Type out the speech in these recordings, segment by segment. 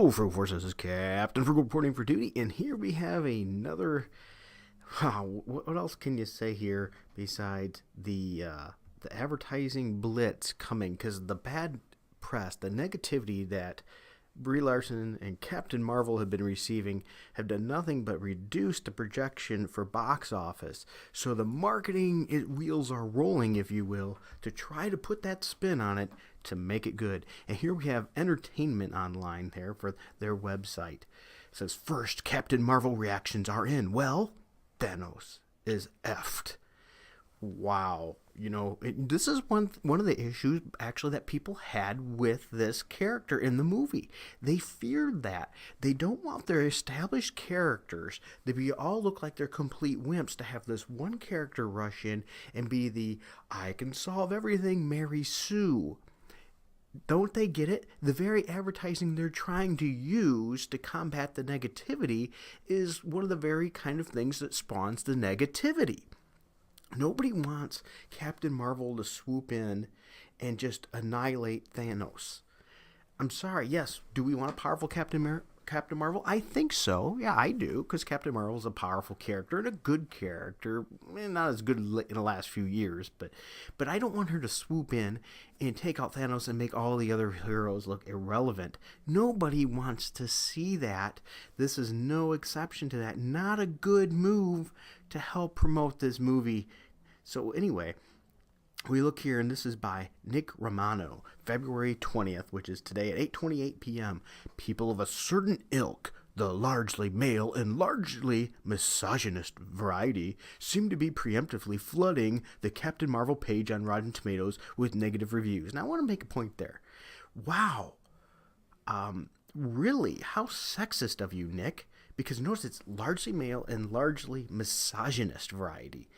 Hello, Frugal Force. This is Captain Frugal reporting for duty, and here we have another. What else can you say here besides the advertising blitz coming? Because the bad press, the negativity that Brie Larson and Captain Marvel have been receiving have done nothing but reduce the projection for box office. So the marketing wheels are rolling, if you will, to try to put that spin on it to make it good. And here we have Entertainment Online there for their website. It says, first, Captain Marvel reactions are in. Well, Thanos is effed. Wow. This is one of the issues actually that people had with this character in the movie. They feared that. They don't want their established characters to all look like they're complete wimps, to have this one character rush in and be the I can solve everything Mary Sue. Don't they get it? The very advertising they're trying to use to combat the negativity is one of the very kind of things that spawns the negativity. Nobody wants Captain Marvel to swoop in and just annihilate Thanos. I'm sorry, yes, do we want a powerful Captain Marvel? I think so. Yeah, I do, because Captain Marvel is a powerful character and a good character. Not as good in the last few years, but I don't want her to swoop in and take out Thanos and make all the other heroes look irrelevant. Nobody wants to see that. This is no exception to that. Not a good move to help promote this movie. So anyway, we look here, and this is by Nick Romano, February 20th, which is today at 8:28 p.m. People of a certain ilk, the largely male and largely misogynist variety, seem to be preemptively flooding the Captain Marvel page on Rotten Tomatoes with negative reviews. Now, I want to make a point there. Wow. Really? How sexist of you, Nick? Because notice it's largely male and largely misogynist variety.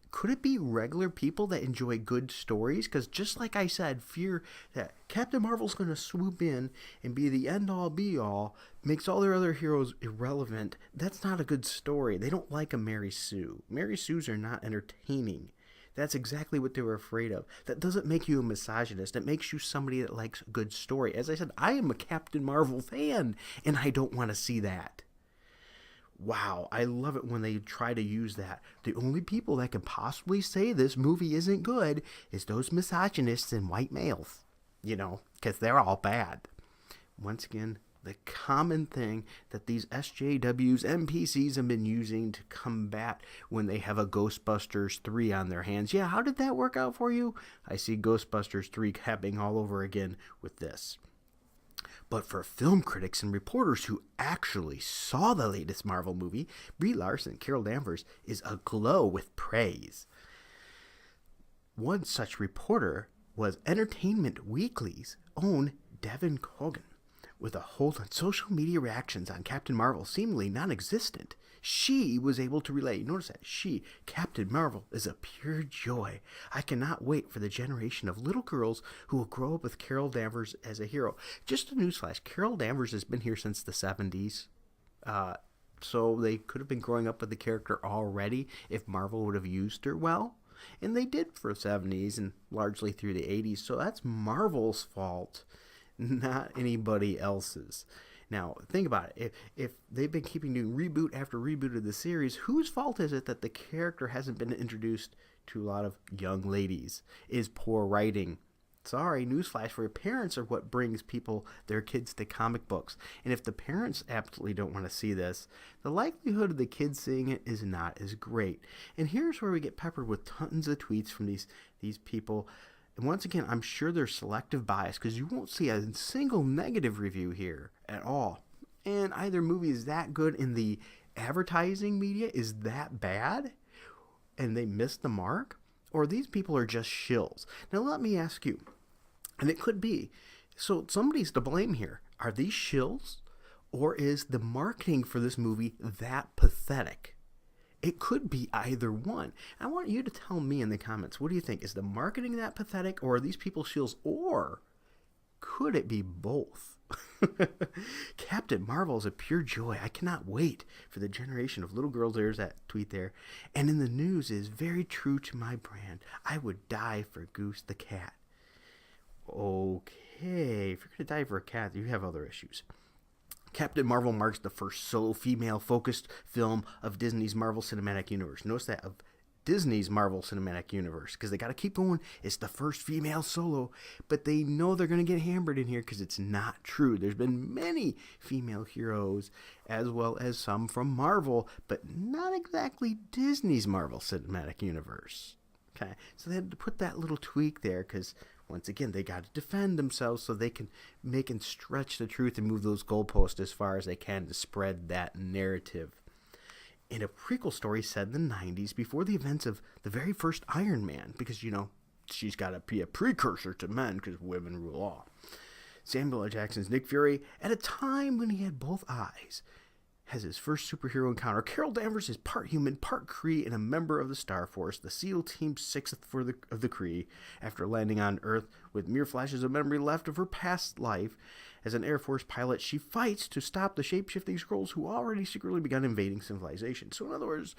Could it be regular people that enjoy good stories? Because just like I said, fear that Captain Marvel's going to swoop in and be the end-all, be-all, makes all their other heroes irrelevant. That's not a good story. They don't like a Mary Sue. Mary Sues are not entertaining. That's exactly what they were afraid of. That doesn't make you a misogynist. It makes you somebody that likes a good story. As I said, I am a Captain Marvel fan, and I don't want to see that. Wow, I love it when they try to use that. The only people that can possibly say this movie isn't good is those misogynists and white males. Because they're all bad. Once again, the common thing that these SJWs, NPCs have been using to combat when they have a Ghostbusters 3 on their hands. Yeah, how did that work out for you? I see Ghostbusters 3 happening all over again with this. But for film critics and reporters who actually saw the latest Marvel movie, Brie Larson, Carol Danvers, is aglow with praise. One such reporter was Entertainment Weekly's own Devin Cogan. With a hold on social media reactions on Captain Marvel seemingly non-existent, she was able to relay. Notice that. Captain Marvel, is a pure joy. I cannot wait for the generation of little girls who will grow up with Carol Danvers as a hero. Just a newsflash, Carol Danvers has been here since the 70s. So they could have been growing up with the character already if Marvel would have used her well. And they did for the 70s and largely through the 80s. So that's Marvel's fault, not anybody else's. Now, think about it. If they've been keeping doing reboot after reboot of the series, whose fault is it that the character hasn't been introduced to a lot of young ladies? Is poor writing. Sorry, newsflash, for your parents are what brings their kids to comic books. And if the parents absolutely don't want to see this, the likelihood of the kids seeing it is not as great. And here's where we get peppered with tons of tweets from these people. And once again, I'm sure there's selective bias because you won't see a single negative review here at all. And either movie is that good and the advertising media is that bad and they missed the mark, or these people are just shills. Now let me ask you, and it could be, so somebody's to blame here. Are these shills, or is the marketing for this movie that pathetic? It could be either one. I want you to tell me in the comments, what do you think? Is the marketing that pathetic, or are these people shills, or could it be both? Captain Marvel is a pure joy. I cannot wait for the generation of little girls. There's that tweet there. And in the news is very true to my brand. I would die for Goose the cat. Okay. Okay, if you're going to die for a cat, you have other issues. Captain Marvel marks the first solo female-focused film of Disney's Marvel Cinematic Universe. Notice that, of Disney's Marvel Cinematic Universe, because they got to keep going. It's the first female solo, but they know they're going to get hammered in here because it's not true. There's been many female heroes, as well as some from Marvel, but not exactly Disney's Marvel Cinematic Universe. Okay, so they had to put that little tweak there because, once again, they got to defend themselves so they can make and stretch the truth and move those goalposts as far as they can to spread that narrative. In a prequel story set in the 90s, before the events of the very first Iron Man, because, she's got to be a precursor to men because women rule all. Samuel L. Jackson's Nick Fury, at a time when he had both eyes, has his first superhero encounter. Carol Danvers is part human, part Kree, and a member of the Star Force, the SEAL Team 6th of the Kree, after landing on Earth with mere flashes of memory left of her past life. As an Air Force pilot, she fights to stop the shape-shifting Skrulls who already secretly begun invading civilization. So in other words,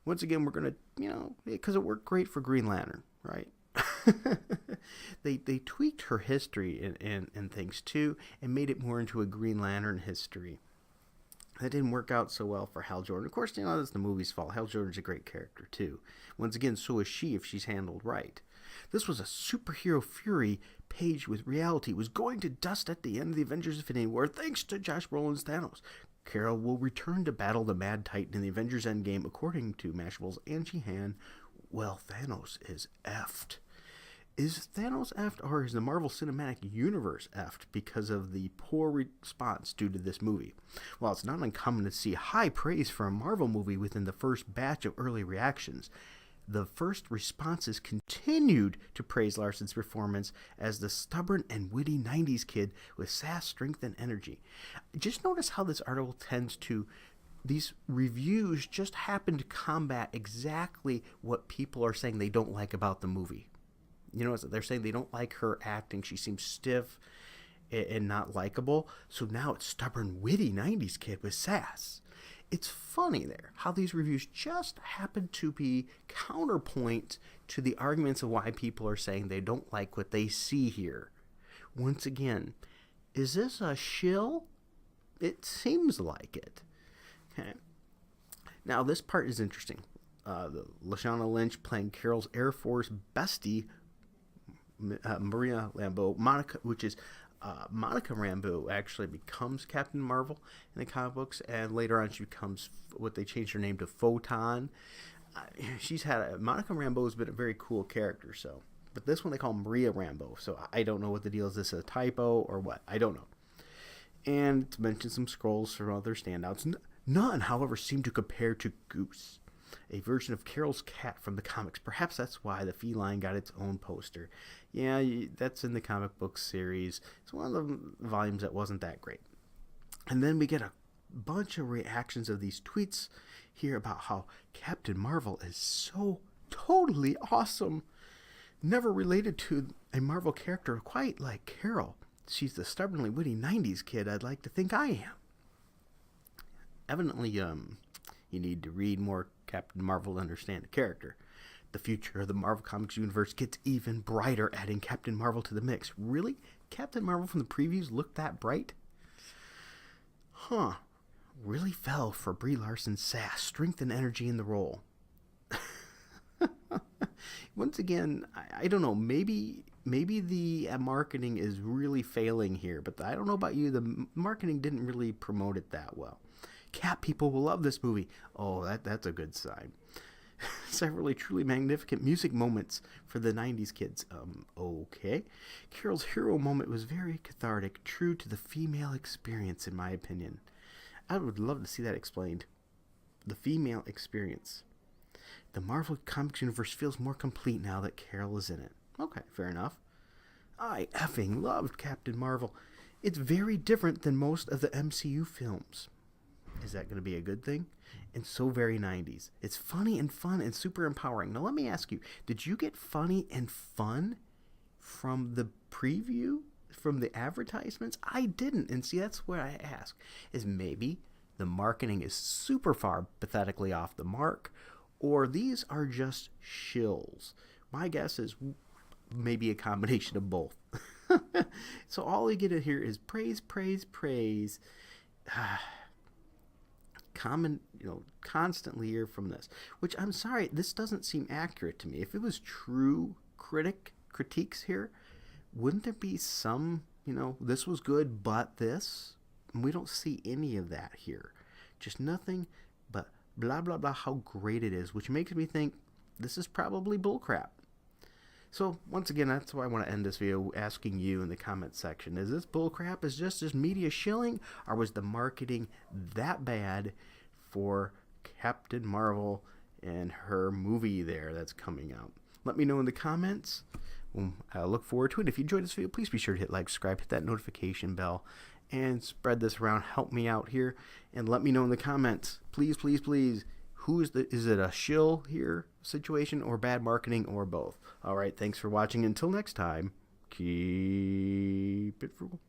once again, we're going to, because it worked great for Green Lantern, right? they tweaked her history and things too, and made it more into a Green Lantern history. That didn't work out so well for Hal Jordan. Of course, that's the movie's fault. Hal Jordan's a great character, too. Once again, so is she if she's handled right. This was a superhero fury page with reality. It was going to dust at the end of the Avengers Infinity War thanks to Josh Brolin's Thanos. Carol will return to battle the Mad Titan in the Avengers Endgame, according to Mashable's Angie Han. Well, Thanos is effed. Is Thanos effed, or is the Marvel Cinematic Universe effed because of the poor response due to this movie? While it's not uncommon to see high praise for a Marvel movie within the first batch of early reactions, the first responses continued to praise Larson's performance as the stubborn and witty 90s kid with sass, strength, and energy. Just notice how this article tends to... These reviews just happen to combat exactly what people are saying they don't like about the movie. They're saying they don't like her acting. She seems stiff and not likable. So now it's stubborn, witty 90s kid with sass. It's funny there how these reviews just happen to be counterpoint to the arguments of why people are saying they don't like what they see here. Once again, is this a shill? It seems like it. Okay. Now, this part is interesting. Lashana Lynch playing Carol's Air Force bestie, Maria Rambeau, Monica Rambeau actually becomes Captain Marvel in the comic books, and later on she becomes what they changed her name to, Photon. Monica Rambeau has been a very cool character, but this one they call Maria Rambeau, so I don't know what the deal is. Is this a typo or what? I don't know. And to mention some Skrulls from other standouts, none, however, seem to compare to Goose, a version of Carol's cat from the comics. Perhaps that's why the feline got its own poster. Yeah, that's in the comic book series. It's one of the volumes that wasn't that great. And then we get a bunch of reactions of these tweets here about how Captain Marvel is so totally awesome. Never related to a Marvel character quite like Carol. She's the stubbornly witty 90s kid I'd like to think I am. Evidently, you need to read more Captain Marvel to understand the character. The future of the Marvel Comics universe gets even brighter, adding Captain Marvel to the mix. Really? Captain Marvel from the previews looked that bright? Huh. Really fell for Brie Larson's sass, strength, and energy in the role. Once again, I don't know. Maybe the marketing is really failing here, but I don't know about you. The marketing didn't really promote it that well. Cat people will love this movie. Oh, that's a good sign. Several truly magnificent music moments for the 90s kids. Okay. Carol's hero moment was very cathartic, true to the female experience, in my opinion. I would love to see that explained. The female experience. The Marvel Comics universe feels more complete now that Carol is in it. Okay, fair enough. I effing loved Captain Marvel. It's very different than most of the MCU films. Is that going to be a good thing? And so very 90s. It's funny and fun and super empowering. Now let me ask you, did you get funny and fun from the preview, from the advertisements? I didn't. And see, that's what I ask. Is maybe the marketing is super far pathetically off the mark, or these are just shills. My guess is maybe a combination of both. So all we get to hear is praise, praise, praise. Constantly hear from this, which I'm sorry, this doesn't seem accurate to me. If it was true critiques here, wouldn't there be some, this was good, but this? And we don't see any of that here. Just nothing but blah, blah, blah, how great it is, which makes me think this is probably bullcrap. So, once again, that's why I want to end this video asking you in the comment section, is this bullcrap? Is just media shilling? Or was the marketing that bad for Captain Marvel and her movie there that's coming out? Let me know in the comments. I look forward to it. If you enjoyed this video, please be sure to hit like, subscribe, hit that notification bell, and spread this around. Help me out here. And let me know in the comments, please, please, please, is it a shill here situation or bad marketing or both? All right, thanks for watching. Until next time, keep it frugal.